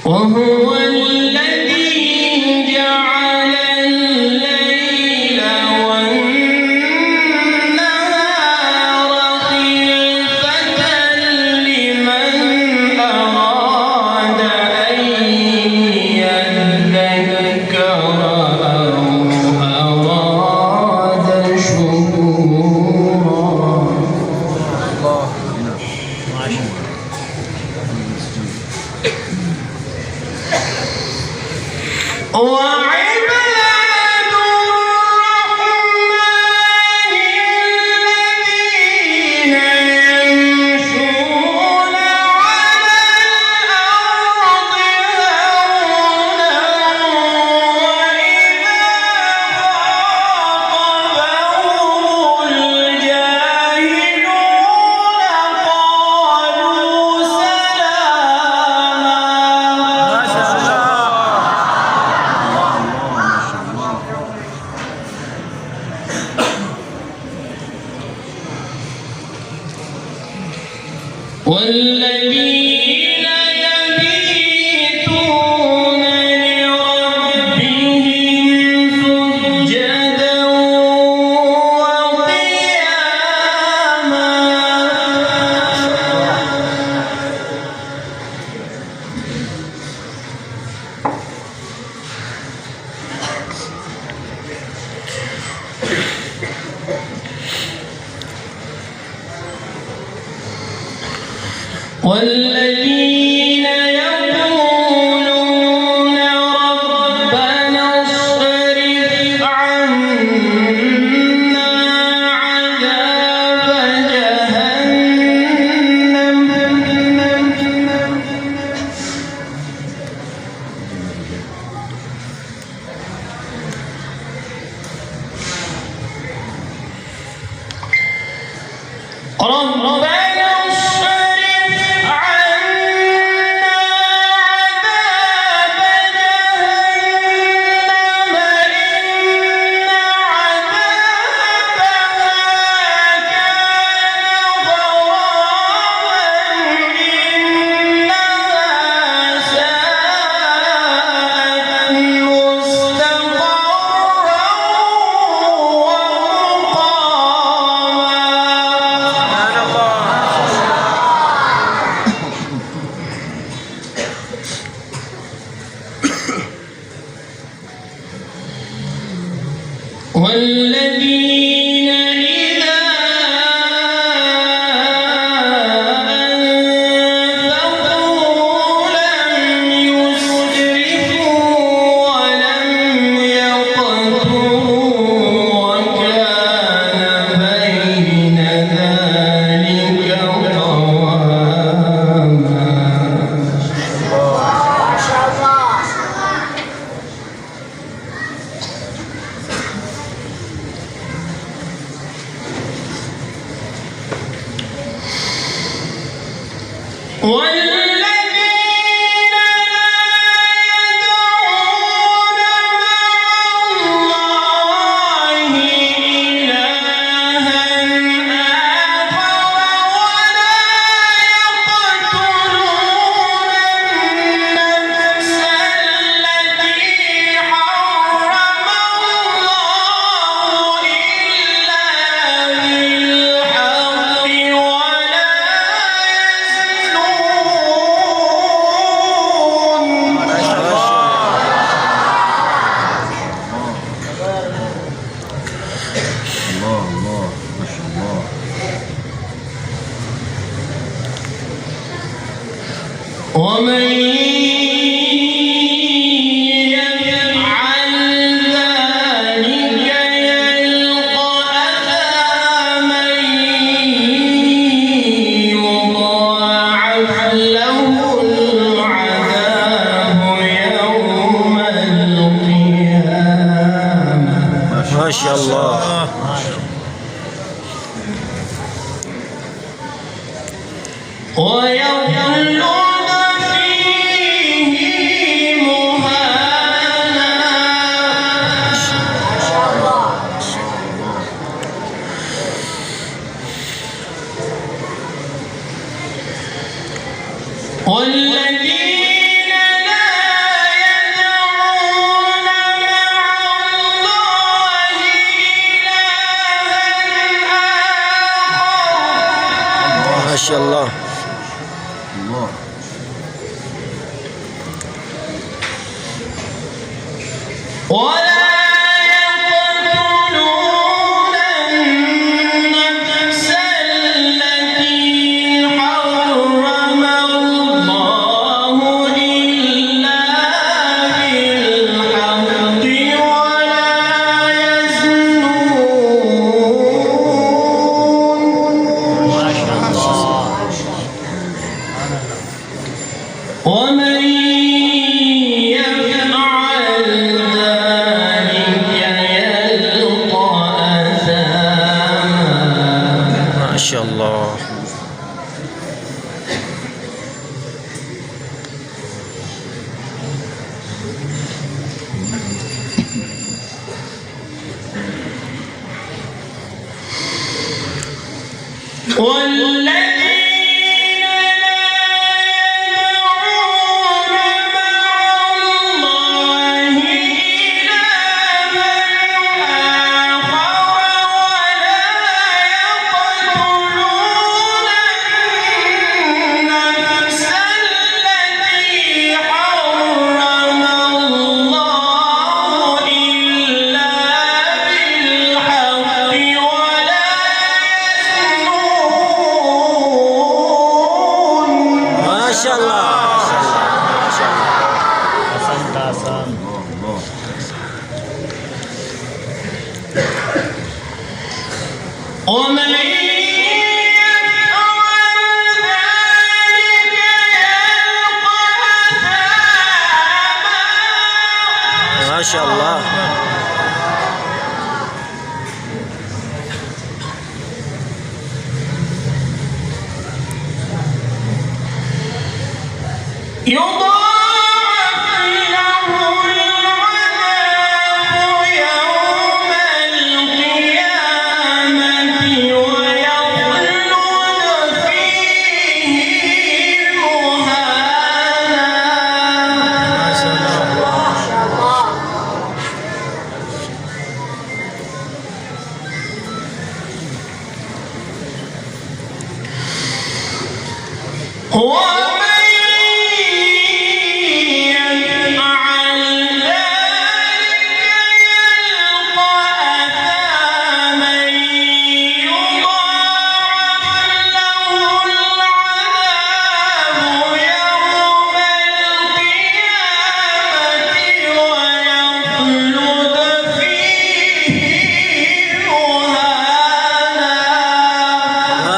وهو الذي جعل الليل والنهار خلفة لمن أراد أن يذكر أو أراد شكورا. وعباد الرحمن الذين يمشون على الأرض هونا وإذا خاطبهم الجاهلون قالوا سلاما. والذين يبيتون لربهم سجدا وقياما. والذين يقولون ربنا اصرف عنا عذاب جهنم ربنا اصرف عنا عذاب جهنم إن عذابها كان غراما إنها ساءت مستقرا والذين إذا أنفقوا لم يسرفوا ولم يقتروا وكان بين ذلك قواما والذين لا يدعون مع الله إلها آخر ولا يقتلون النفس التي حرم الله إلا بالحق ولا ومن يفعل ذلك يلقى أثاما يضاعف له العذاب يوم القيامة ما شاء الله. ويخلد فيه مهانا والذين لا يدعون مع الله إلها آخر ما شاء الله. ولا يقتلون النفس التي حرم الله إلا بالحق ولا يزنون ومن يفعل ذلك يلقى أثاما ما شاء الله. والذين لا يدعون مع الله إلها آخر ولا يقتلون النفس التي حرم الله إلا بالحق ولا يزنون ومن يفعل ذلك يلقى أثاما. ما شاء الله. يضاعف له العذاب يوم القيامة ويخلد فيه مهانا. ما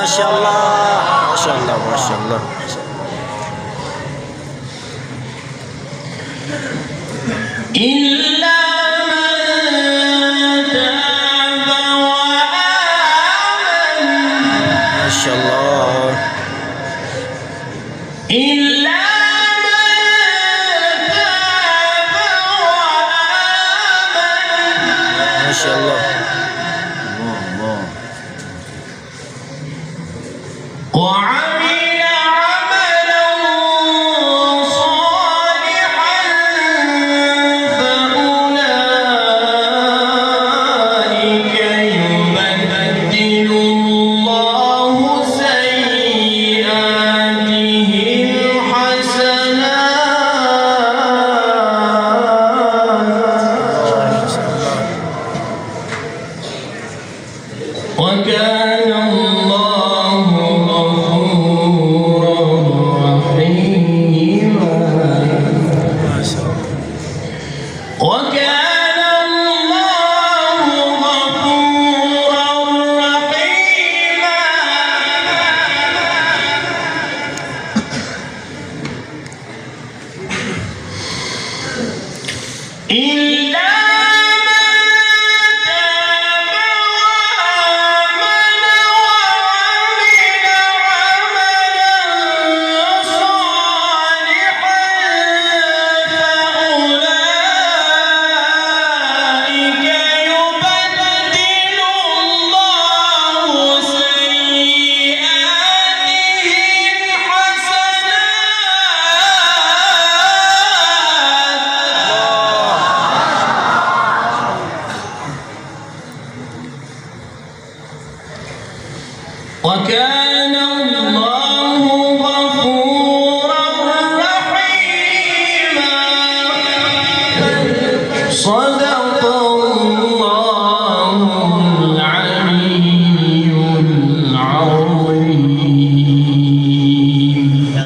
شاء الله. ما شاء الله. ما شاء الله. إلا من تاب وآمن. ما شاء الله. إلا من تاب وآمن. ما شاء الله.